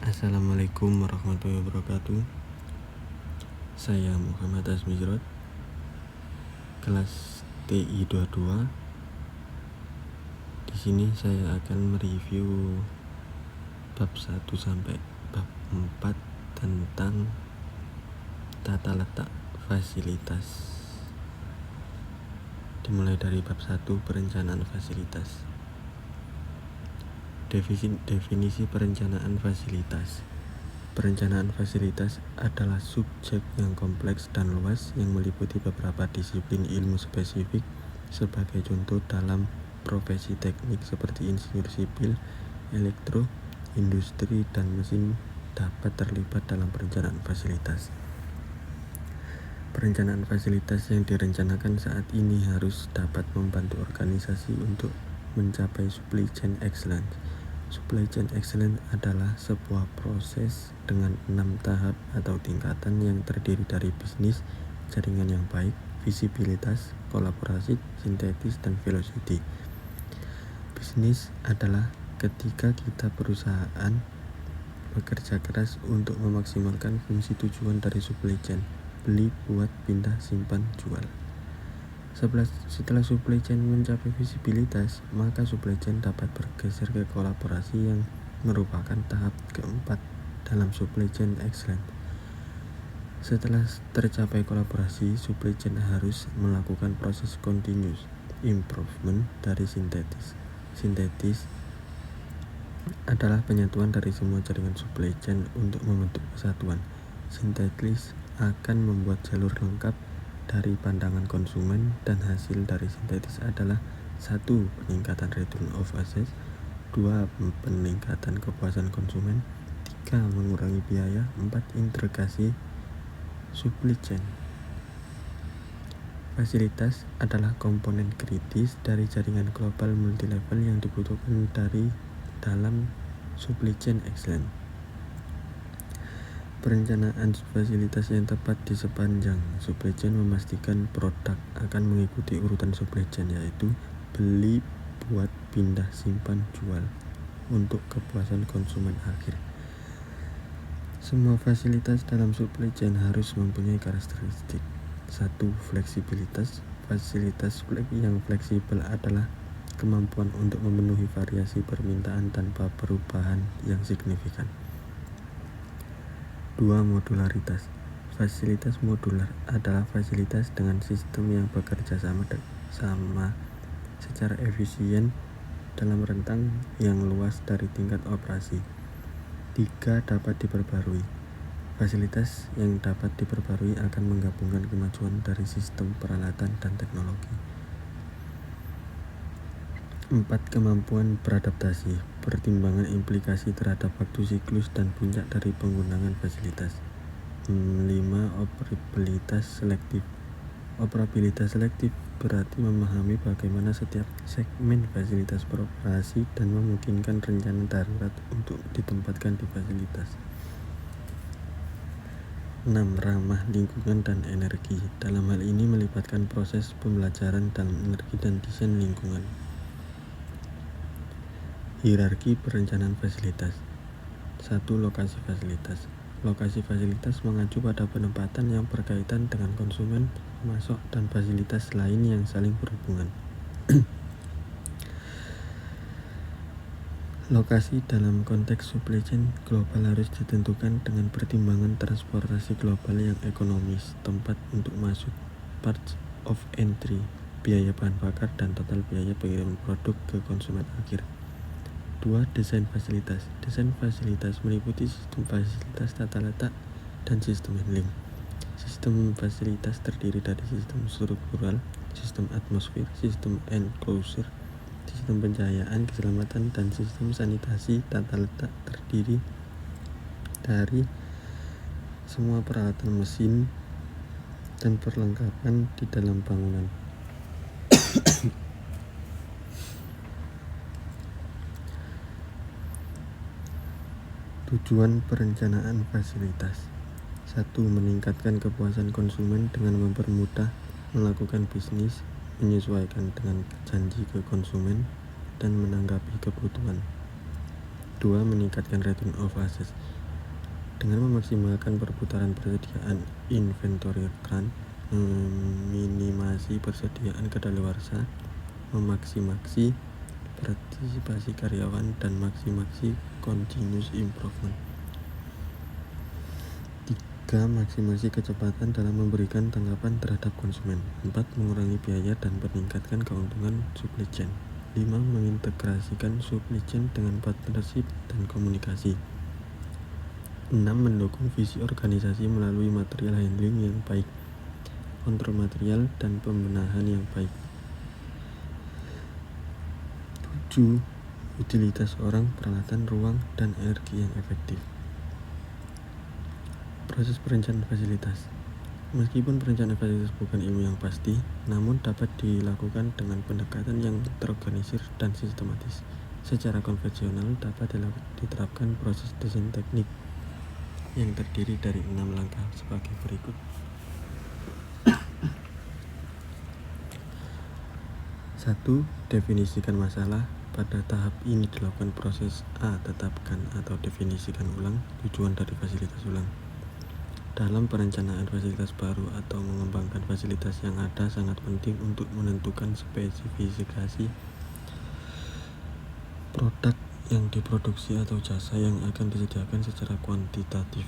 Assalamualaikum warahmatullahi wabarakatuh. Saya Muhammad Asmijrod, kelas TI 22. Di sini saya akan mereview bab 1 sampai bab 4 tentang tata letak fasilitas. Dimulai dari bab 1, perencanaan fasilitas. Definisi perencanaan fasilitas. Perencanaan fasilitas adalah subjek yang kompleks dan luas yang meliputi beberapa disiplin ilmu spesifik. Sebagai contoh, dalam profesi teknik seperti insinyur sipil, elektro, industri, dan mesin dapat terlibat dalam perencanaan fasilitas. Perencanaan fasilitas yang direncanakan saat ini harus dapat membantu organisasi untuk mencapai supply chain excellence. Supply chain excellence adalah sebuah proses dengan 6 tahap atau tingkatan yang terdiri dari bisnis, jaringan yang baik, visibilitas, kolaborasi, sintetis, dan velocity. Bisnis adalah ketika kita perusahaan bekerja keras untuk memaksimalkan fungsi tujuan dari supply chain: beli, buat, pindah, simpan, jual. Setelah supply chain mencapai visibilitas, maka supply chain dapat bergeser ke kolaborasi yang merupakan tahap keempat dalam supply chain excellence. Setelah tercapai kolaborasi, supply chain harus melakukan proses continuous improvement dari sintetis. Sintetis adalah penyatuan dari semua jaringan supply chain untuk membentuk kesatuan. Sintetis akan membuat jalur lengkap dari pandangan konsumen, dan hasil dari sintetis adalah 1. Peningkatan return of assets, 2. Peningkatan kepuasan konsumen, 3. Mengurangi biaya, 4. Integrasi supply chain. Fasilitas adalah komponen kritis dari jaringan global multilevel yang dibutuhkan dari dalam supply chain excellence. Perencanaan fasilitas yang tepat di sepanjang supply chain memastikan produk akan mengikuti urutan supply chain, yaitu beli, buat, pindah, simpan, jual, untuk kepuasan konsumen akhir. Semua fasilitas dalam supply chain harus mempunyai karakteristik. 1. Fleksibilitas. Fasilitas yang fleksibel adalah kemampuan untuk memenuhi variasi permintaan tanpa perubahan yang signifikan. 2. Modularitas. Fasilitas modular adalah fasilitas dengan sistem yang bekerja sama secara efisien dalam rentang yang luas dari tingkat operasi. 3. Dapat diperbarui. Fasilitas yang dapat diperbarui akan menggabungkan kemajuan dari sistem, peralatan, dan teknologi. 4. Kemampuan beradaptasi. Pertimbangan implikasi terhadap waktu siklus dan puncak dari penggunaan fasilitas. 5. Operabilitas selektif. Operabilitas selektif berarti memahami bagaimana setiap segmen fasilitas beroperasi dan memungkinkan rencana darurat untuk ditempatkan di fasilitas. 6. Ramah lingkungan dan energi. Dalam hal ini melibatkan proses pembelajaran dalam energi dan desain lingkungan. Hierarki perencanaan fasilitas. 1. Lokasi fasilitas. Lokasi fasilitas mengacu pada penempatan yang berkaitan dengan konsumen, pemasok, dan fasilitas lain yang saling berhubungan. Lokasi dalam konteks supply chain global harus ditentukan dengan pertimbangan transportasi global yang ekonomis, tempat untuk masuk, parts of entry, biaya bahan bakar, dan total biaya pengiriman produk ke konsumen akhir. 2. Desain fasilitas. Desain fasilitas meliputi sistem fasilitas, tata letak, dan sistem handling. Sistem fasilitas terdiri dari sistem struktural, sistem atmosfer, sistem enclosure, sistem pencahayaan, keselamatan, dan sistem sanitasi. Tata letak terdiri dari semua peralatan mesin dan perlengkapan di dalam bangunan. Tujuan perencanaan fasilitas. 1. Meningkatkan kepuasan konsumen dengan mempermudah melakukan bisnis, menyesuaikan dengan janji ke konsumen, dan menanggapi kebutuhan. 2. Meningkatkan return of assets. Dengan memaksimalkan perputaran persediaan inventory turn, meminimasi persediaan kadaluarsa, memaksimasi partisipasi karyawan, dan maksimasi continuous improvement. 3. Maksimasi kecepatan dalam memberikan tanggapan terhadap konsumen. 4. Mengurangi biaya dan meningkatkan keuntungan supply chain. 5. Mengintegrasikan supply chain dengan partnership dan komunikasi. 6. Mendukung visi organisasi melalui material handling yang baik, kontrol material, dan pembenahan yang baik. 7. Utilitas orang, peralatan, ruang, dan energi yang efektif. Proses perencanaan fasilitas. Meskipun perencanaan fasilitas bukan ilmu yang pasti, namun dapat dilakukan dengan pendekatan yang terorganisir dan sistematis. Secara konvensional dapat diterapkan proses desain teknik yang terdiri dari 6 langkah sebagai berikut. 1. Definisikan masalah. Pada tahap ini dilakukan proses A. Tetapkan atau definisikan ulang tujuan dari fasilitas ulang. Dalam perencanaan fasilitas baru atau mengembangkan fasilitas yang ada, sangat penting untuk menentukan spesifikasi produk yang diproduksi atau jasa yang akan disediakan secara kuantitatif.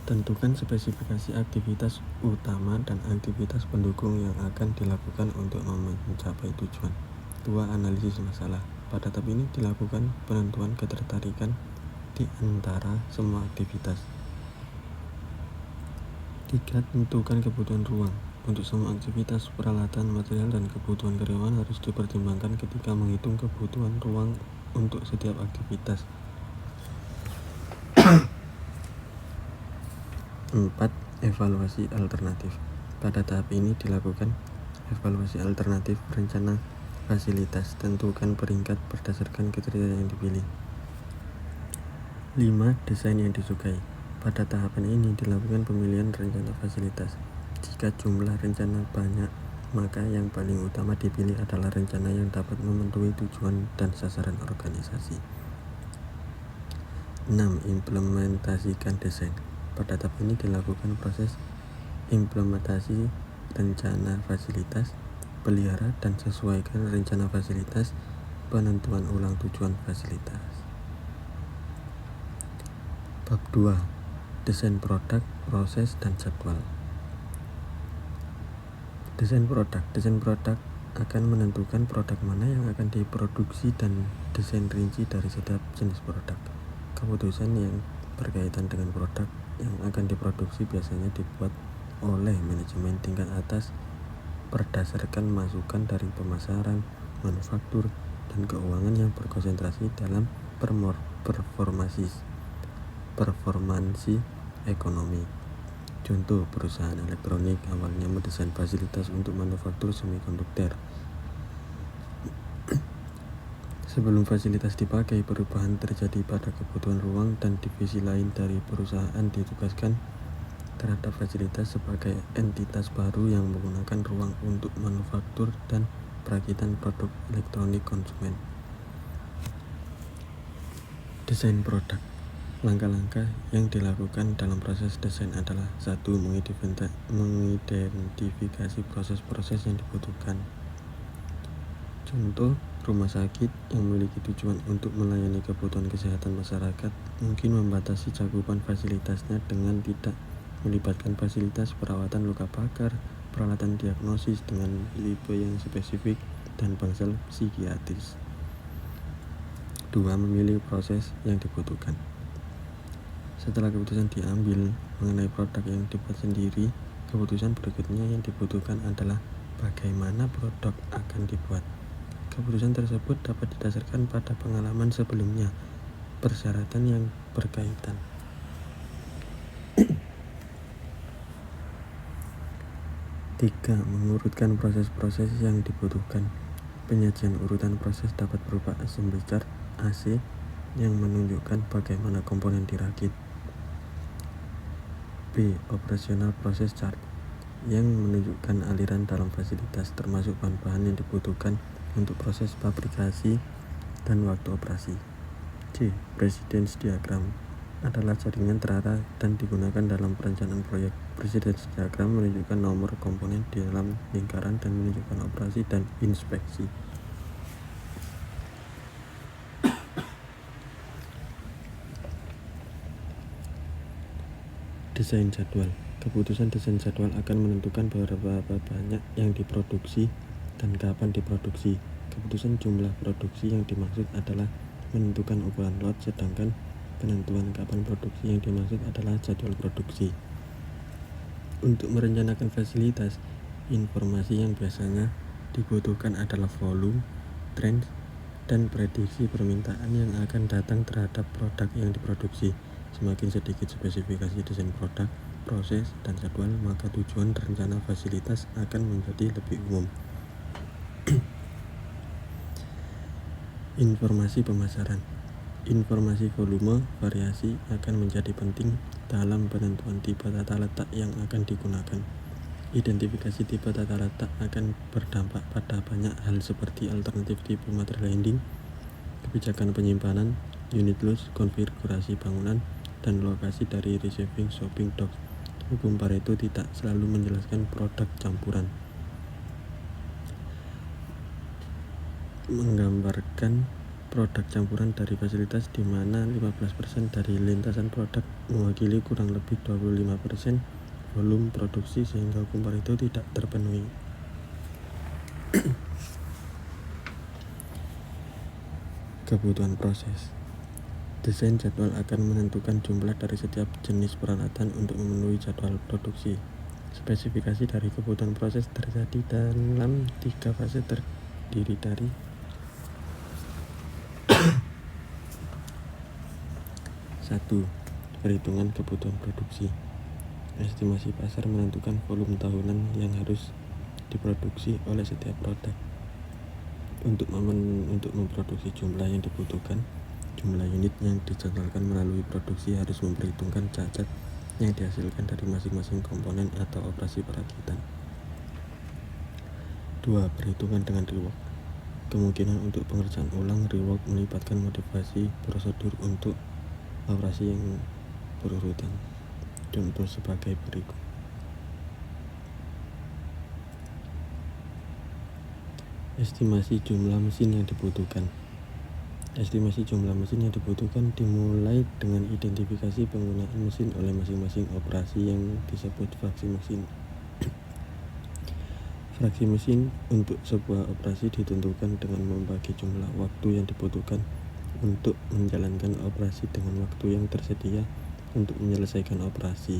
Tentukan spesifikasi aktivitas utama dan aktivitas pendukung yang akan dilakukan untuk mencapai tujuan. 2. Analisis masalah. Pada tahap ini dilakukan penentuan ketertarikan di antara semua aktivitas. 3. Tentukan kebutuhan ruang. Untuk semua aktivitas, peralatan, material, dan kebutuhan karyawan harus dipertimbangkan ketika menghitung kebutuhan ruang untuk setiap aktivitas. 4. Evaluasi alternatif. Pada tahap ini dilakukan evaluasi alternatif rencana fasilitas. Tentukan peringkat berdasarkan kriteria yang dipilih. 5. Desain yang disukai. Pada tahapan ini dilakukan pemilihan rencana fasilitas. Jika jumlah rencana banyak, maka yang paling utama dipilih adalah rencana yang dapat memenuhi tujuan dan sasaran organisasi. 6. Implementasikan desain. Pada tahap ini dilakukan proses implementasi rencana fasilitas, pelihara dan sesuaikan rencana fasilitas, penentuan ulang tujuan fasilitas. Bab 2. Desain produk, proses, dan jadwal. Desain produk akan menentukan produk mana yang akan diproduksi dan desain rinci dari setiap jenis produk. Keputusan yang berkaitan dengan produk yang akan diproduksi biasanya dibuat oleh manajemen tingkat atas berdasarkan masukan dari pemasaran, manufaktur, dan keuangan yang berkonsentrasi dalam performansi ekonomi. Contoh, perusahaan elektronik awalnya mendesain fasilitas untuk manufaktur semikonduktor. Sebelum fasilitas dipakai, perubahan terjadi pada kebutuhan ruang dan divisi lain dari perusahaan ditugaskan terhadap fasilitas sebagai entitas baru yang menggunakan ruang untuk manufaktur dan perakitan produk elektronik konsumen. Desain produk. Langkah-langkah yang dilakukan dalam proses desain adalah 1. Mengidentifikasi proses-proses yang dibutuhkan. Contoh, rumah sakit yang memiliki tujuan untuk melayani kebutuhan kesehatan masyarakat mungkin membatasi cakupan fasilitasnya dengan tidak melibatkan fasilitas perawatan luka bakar, peralatan diagnosis dengan tipe yang spesifik, dan bangsal psikiatris. 2. Memilih proses yang dibutuhkan. Setelah keputusan diambil mengenai produk yang dibuat sendiri, keputusan berikutnya yang dibutuhkan adalah bagaimana produk akan dibuat. Keputusan tersebut dapat didasarkan pada pengalaman sebelumnya, persyaratan yang berkaitan. 3. Mengurutkan proses-proses yang dibutuhkan. Penyajian urutan proses dapat berupa assembly chart AC yang menunjukkan bagaimana komponen dirakit. B. Operational process chart yang menunjukkan aliran dalam fasilitas termasuk bahan-bahan yang dibutuhkan untuk proses fabrikasi dan waktu operasi. C. Precedence diagram adalah jaringan terarah dan digunakan dalam perencanaan proyek. Precedence diagram menunjukkan nomor komponen di dalam lingkaran dan menunjukkan operasi dan inspeksi. Desain jadwal. Keputusan desain jadwal akan menentukan berapa banyak yang diproduksi dan kapan diproduksi. Keputusan jumlah produksi yang dimaksud adalah menentukan ukuran lot, sedangkan penentuan kapan produksi yang dimaksud adalah jadwal produksi. Untuk merencanakan fasilitas, informasi yang biasanya dibutuhkan adalah volume, trend, dan prediksi permintaan yang akan datang terhadap produk yang diproduksi. Semakin sedikit spesifikasi desain produk, proses, dan jadwal, maka tujuan rencana fasilitas akan menjadi lebih umum. Informasi pemasaran. Informasi volume variasi akan menjadi penting dalam penentuan tipe tata letak yang akan digunakan. Identifikasi tipe tata letak akan berdampak pada banyak hal seperti alternatif tipe material handling, kebijakan penyimpanan, unit loss, konfigurasi bangunan, dan lokasi dari receiving shopping dock. Hukum Pareto tidak selalu menjelaskan produk campuran. Menggambarkan produk campuran dari fasilitas di mana 15% dari lintasan produk mewakili kurang lebih 25% volume produksi sehingga hukum Pareto tidak terpenuhi. Kebutuhan proses. Desain jadwal akan menentukan jumlah dari setiap jenis peralatan untuk memenuhi jadwal produksi. Spesifikasi dari kebutuhan proses terjadi dalam 3 fase terdiri dari 1. Perhitungan kebutuhan produksi. Estimasi pasar menentukan volume tahunan yang harus diproduksi oleh setiap produk. Untuk memproduksi jumlah yang dibutuhkan, jumlah unit yang dijadwalkan melalui produksi harus memperhitungkan cacat yang dihasilkan dari masing-masing komponen atau operasi perakitan. 2. Perhitungan dengan rework. Kemungkinan untuk pengerjaan ulang rework melibatkan modifikasi prosedur untuk operasi yang berurutan. Contoh sebagai berikut. Estimasi jumlah mesin yang dibutuhkan. Estimasi jumlah mesin yang dibutuhkan dimulai dengan identifikasi penggunaan mesin oleh masing-masing operasi yang disebut fraksi mesin. Fraksi mesin untuk sebuah operasi ditentukan dengan membagi jumlah waktu yang dibutuhkan untuk menjalankan operasi dengan waktu yang tersedia untuk menyelesaikan operasi.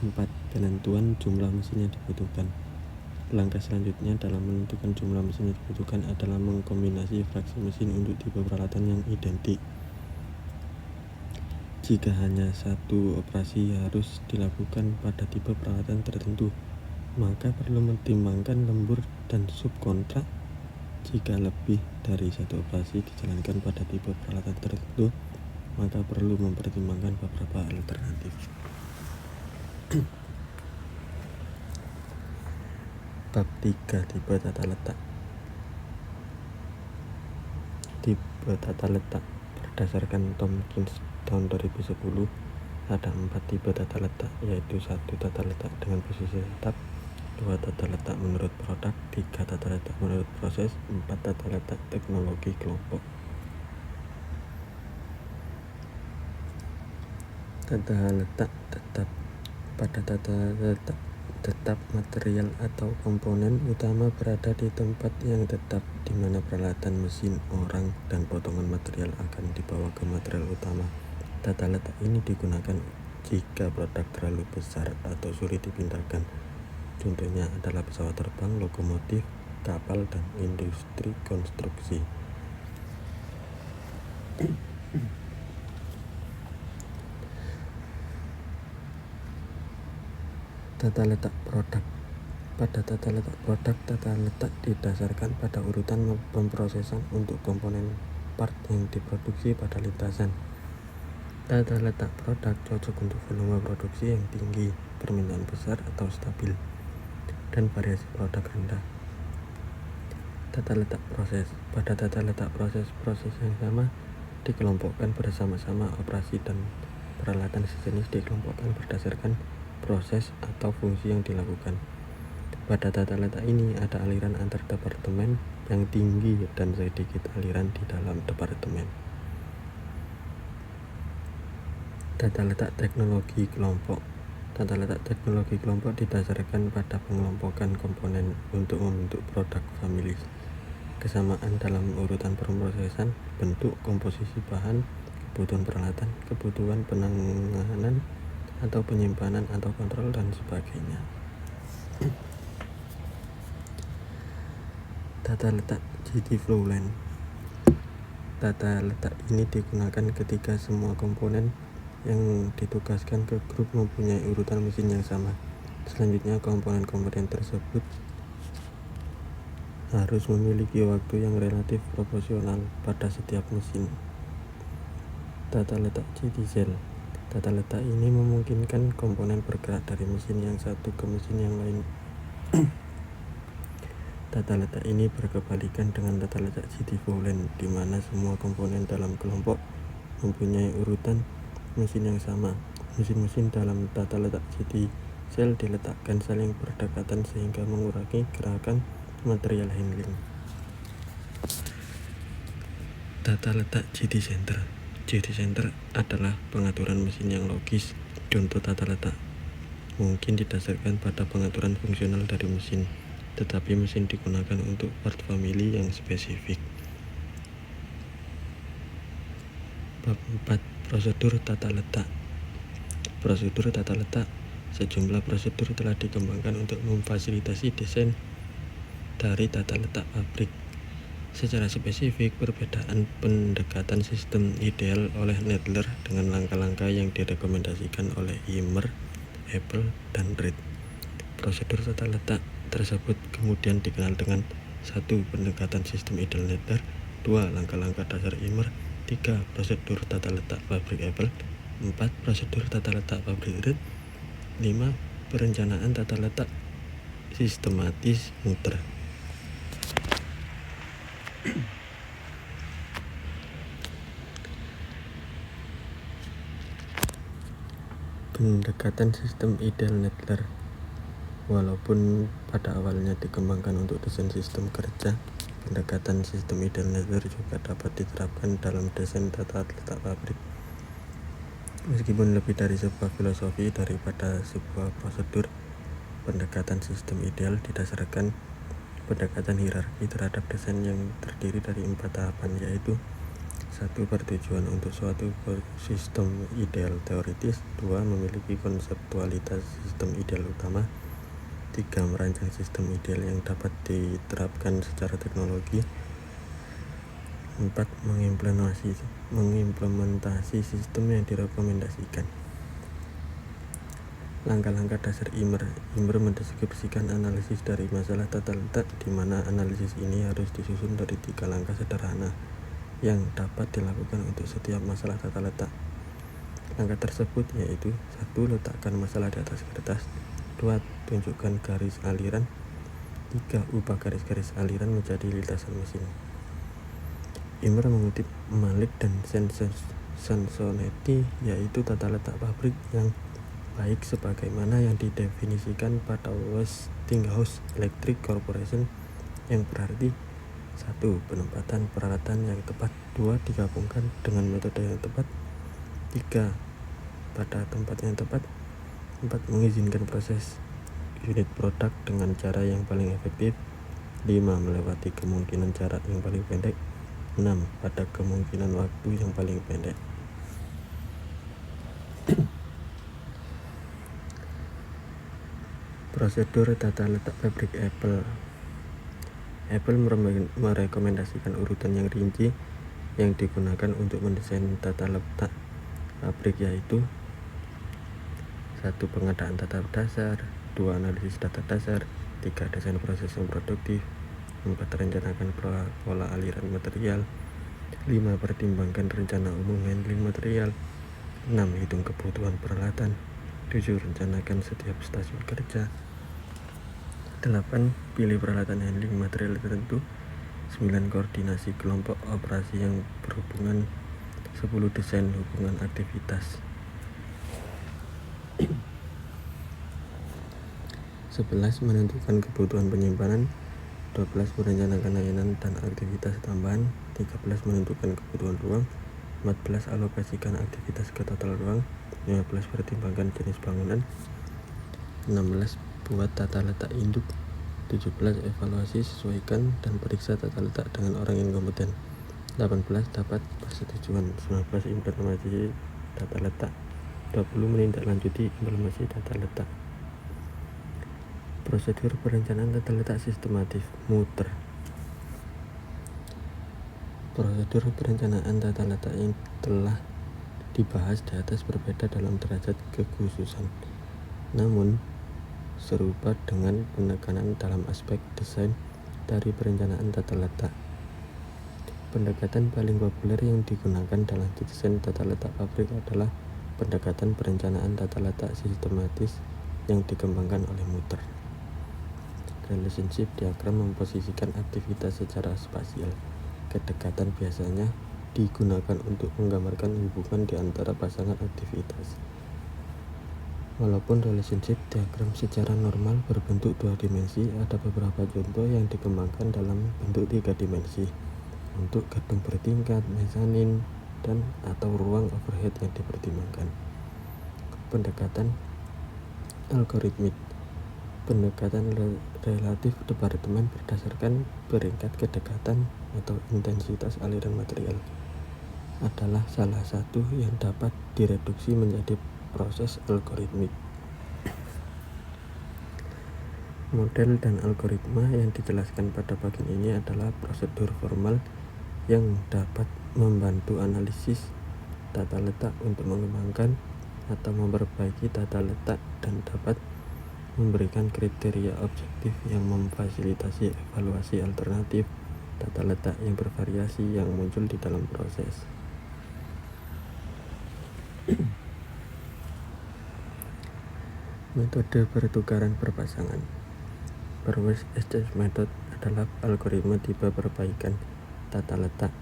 4. Penentuan jumlah mesin yang dibutuhkan. Langkah selanjutnya dalam menentukan jumlah mesin yang dibutuhkan adalah mengkombinasi fraksi mesin untuk tipe peralatan yang identik. Jika hanya satu operasi harus dilakukan pada tipe peralatan tertentu, maka perlu mempertimbangkan lembur dan subkontrak. Jika lebih dari satu operasi dijalankan pada tipe peralatan tertentu, maka perlu mempertimbangkan beberapa alternatif. Bab 3. Tipe tata letak. Tipe tata letak berdasarkan Tompkins tahun 2010 ada 4 tipe tata letak, yaitu 1. Tata letak dengan posisi tetap, 2. Tata letak menurut produk, 3. Tata letak menurut proses, 4. Tata letak teknologi kelompok. Tata letak tetap. Pada tata letak tetap, material atau komponen utama berada di tempat yang tetap, di mana peralatan, mesin, orang, dan potongan material akan dibawa ke material utama. Tata letak ini digunakan jika produk terlalu besar atau sulit dipindahkan. Contohnya adalah pesawat terbang, lokomotif, kapal, dan industri konstruksi. Tata letak produk. Pada tata letak produk, tata letak didasarkan pada urutan pemrosesan untuk komponen part yang diproduksi pada lintasan. Tata letak produk cocok untuk volume produksi yang tinggi, permintaan besar atau stabil, dan variasi produk rendah. Tata letak proses. Pada tata letak proses yang sama dikelompokkan bersama-sama. Operasi dan peralatan sejenis dikelompokkan berdasarkan proses atau fungsi yang dilakukan. Pada tata letak ini ada aliran antar departemen yang tinggi dan sedikit aliran di dalam departemen. Tata letak teknologi kelompok. Tata letak teknologi kelompok didasarkan pada pengelompokan komponen untuk membentuk produk famili. Kesamaan dalam urutan pemrosesan, bentuk, komposisi bahan, kebutuhan peralatan, kebutuhan penanganan atau penyimpanan atau kontrol dan sebagainya. Tata letak GT Flowline. Tata letak ini digunakan ketika semua komponen yang ditugaskan ke grup mempunyai urutan mesin yang sama. Selanjutnya, komponen-komponen tersebut harus memiliki waktu yang relatif proporsional pada setiap mesin. Tata letak GT Cell. Tata letak ini memungkinkan komponen bergerak dari mesin yang satu ke mesin yang lain. Tata letak ini berkebalikan dengan tata letak GT Flowline, di mana semua komponen dalam kelompok mempunyai urutan mesin yang sama. Mesin-mesin dalam tata letak GT Cell diletakkan saling berdekatan sehingga mengurangi gerakan material handling. Tata letak GT Center. GT Center adalah pengaturan mesin yang logis. Contoh tata letak mungkin didasarkan pada pengaturan fungsional dari mesin, tetapi mesin digunakan untuk part famili yang spesifik. Bab 4. Prosedur tata letak. Prosedur tata letak. Sejumlah prosedur telah dikembangkan untuk memfasilitasi desain dari tata letak pabrik. Secara spesifik, perbedaan pendekatan sistem ideal oleh Nadler dengan langkah-langkah yang direkomendasikan oleh Ymer, Apple, dan Reed. Prosedur tata letak tersebut kemudian dikenal dengan 1. Pendekatan sistem ideal Nadler, 2. Langkah-langkah dasar Ymer, 3. Prosedur tata letak pabrik Apple, 4. Prosedur tata letak pabrik Reed, 5. Perencanaan tata letak sistematis muter. Pendekatan sistem ideal Nadler. Walaupun pada awalnya dikembangkan untuk desain sistem kerja, pendekatan sistem ideal Nadler juga dapat diterapkan dalam desain tata letak pabrik. Meskipun lebih dari sebuah filosofi daripada sebuah prosedur, pendekatan sistem ideal didasarkan pendekatan hierarki terhadap desain yang terdiri dari 4 tahapan, yaitu 1. Bertujuan untuk suatu sistem ideal teoritis, 2. Memiliki konseptualitas sistem ideal utama, 3. Merancang sistem ideal yang dapat diterapkan secara teknologi, 4. Mengimplementasi sistem yang direkomendasikan. Langkah-langkah dasar Ymer. Ymer mendeskripsikan analisis dari masalah tata letak, di mana analisis ini harus disusun dari 3 langkah sederhana yang dapat dilakukan untuk setiap masalah tata letak. Langkah tersebut yaitu 1. Letakkan masalah di atas kertas, 2. Tunjukkan garis aliran, 3. Ubah garis-garis aliran menjadi lintasan mesin. Ymer mengutip Malik dan Sansonetti, yaitu tata letak pabrik yang baik sebagaimana yang didefinisikan pada Westinghouse Electric Corporation, yang berarti 1. Penempatan peralatan yang tepat, 2. Digabungkan dengan metode yang tepat, 3. Pada tempat yang tepat, 4. Mengizinkan proses unit produk dengan cara yang paling efektif, 5. Melewati kemungkinan jarak yang paling pendek, 6. Pada kemungkinan waktu yang paling pendek. Prosedur tata letak pabrik Apple. Apple merekomendasikan urutan yang rinci yang digunakan untuk mendesain tata letak pabrik, yaitu 1. Pengadaan data dasar, 2. Analisis data dasar, 3. Desain proses yang produktif, 4. Rencanakan pola aliran material, 5. Pertimbangkan rencana umum handling material, 6. Hitung kebutuhan peralatan, 7. Rencanakan setiap stasiun kerja, 8. Pilih peralatan handling material tertentu, 9 koordinasi kelompok operasi yang berhubungan, 10 desain hubungan aktivitas. 11 menentukan kebutuhan penyimpanan, 12 merencanakan layanan dan aktivitas tambahan, 13 menentukan kebutuhan ruang, 14 alokasikan aktivitas ke total ruang, 15 pertimbangkan jenis bangunan, 16 buat tata letak induk, 17 evaluasi, sesuaikan dan periksa tata letak dengan orang yang kompeten, 18 dapat persetujuan, 19 implementasi tata letak, 20 menindaklanjuti implementasi tata letak. Prosedur perencanaan tata letak sistematif muter. Prosedur perencanaan tata letak yang telah dibahas di atas berbeda dalam derajat kekhususan, namun serupa dengan penekanan dalam aspek desain dari perencanaan tata letak. Pendekatan paling populer yang digunakan dalam desain tata letak pabrik adalah pendekatan perencanaan tata letak sistematis yang dikembangkan oleh Mutter. Relationship diagram memposisikan aktivitas secara spasial. Kedekatan biasanya digunakan untuk menggambarkan hubungan di antara pasangan aktivitas. Walaupun relationship diagram secara normal berbentuk 2 dimensi, ada beberapa contoh yang dikembangkan dalam bentuk 3 dimensi untuk gedung bertingkat, mezanin, dan atau ruang overhead yang dipertimbangkan. Pendekatan algoritmik. Pendekatan relatif departemen berdasarkan peringkat kedekatan atau intensitas aliran material adalah salah satu yang dapat direduksi menjadi proses algoritmik. Model dan algoritma yang dijelaskan pada bagian ini adalah prosedur formal yang dapat membantu analisis tata letak untuk mengembangkan atau memperbaiki tata letak dan dapat memberikan kriteria objektif yang memfasilitasi evaluasi alternatif tata letak yang bervariasi yang muncul di dalam proses. Metode pertukaran berpasangan. Pairwise exchange method adalah algoritma tipe perbaikan tata letak.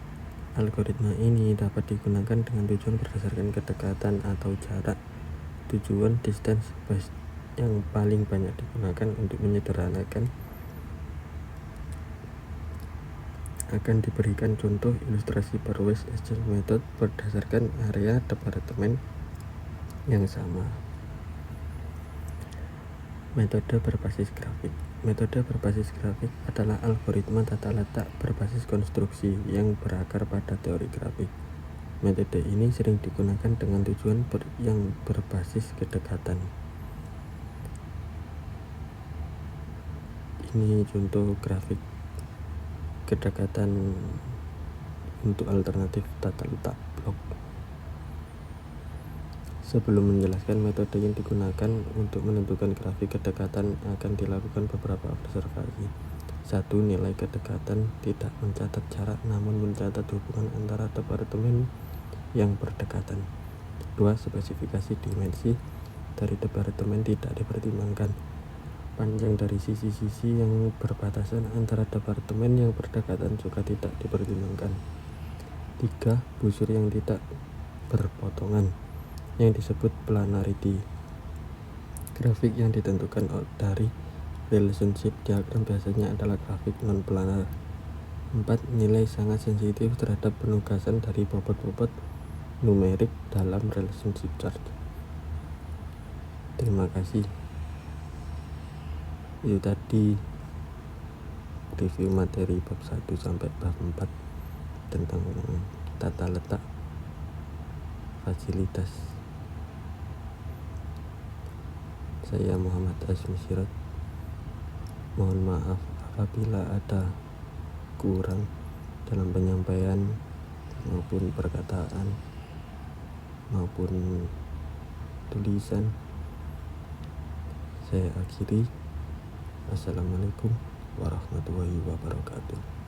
Algoritma ini dapat digunakan dengan tujuan berdasarkan kedekatan atau jarak. Tujuan distance based yang paling banyak digunakan untuk menyederhanakan akan diberikan contoh ilustrasi pairwise exchange method berdasarkan area departemen yang sama. Metode berbasis grafik. Metode berbasis grafik adalah algoritma tata letak berbasis konstruksi yang berakar pada teori grafik. Metode ini sering digunakan dengan tujuan yang berbasis kedekatan. Ini contoh grafik kedekatan untuk alternatif tata letak blok. Sebelum menjelaskan metode yang digunakan untuk menentukan grafik kedekatan, akan dilakukan beberapa observasi. 1. Nilai kedekatan tidak mencatat jarak namun mencatat hubungan antara departemen yang berdekatan. 2. Spesifikasi dimensi dari departemen tidak dipertimbangkan. Panjang dari sisi-sisi yang berbatasan antara departemen yang berdekatan juga tidak dipertimbangkan. 3. Busur yang tidak berpotongan yang disebut planarity. Grafik yang ditentukan dari relationship diagram biasanya adalah grafik non-planar. 4. Nilai sangat sensitif terhadap penugasan dari bobot-bobot numerik dalam relationship chart. Terima kasih. Itu tadi review materi bab 1 sampai bab 4 tentang tata letak fasilitas. Saya Muhammad Asmi Sirot. Mohon maaf apabila ada kurang dalam penyampaian maupun perkataan maupun tulisan. Saya akhiri. Assalamualaikum warahmatullahi wabarakatuh.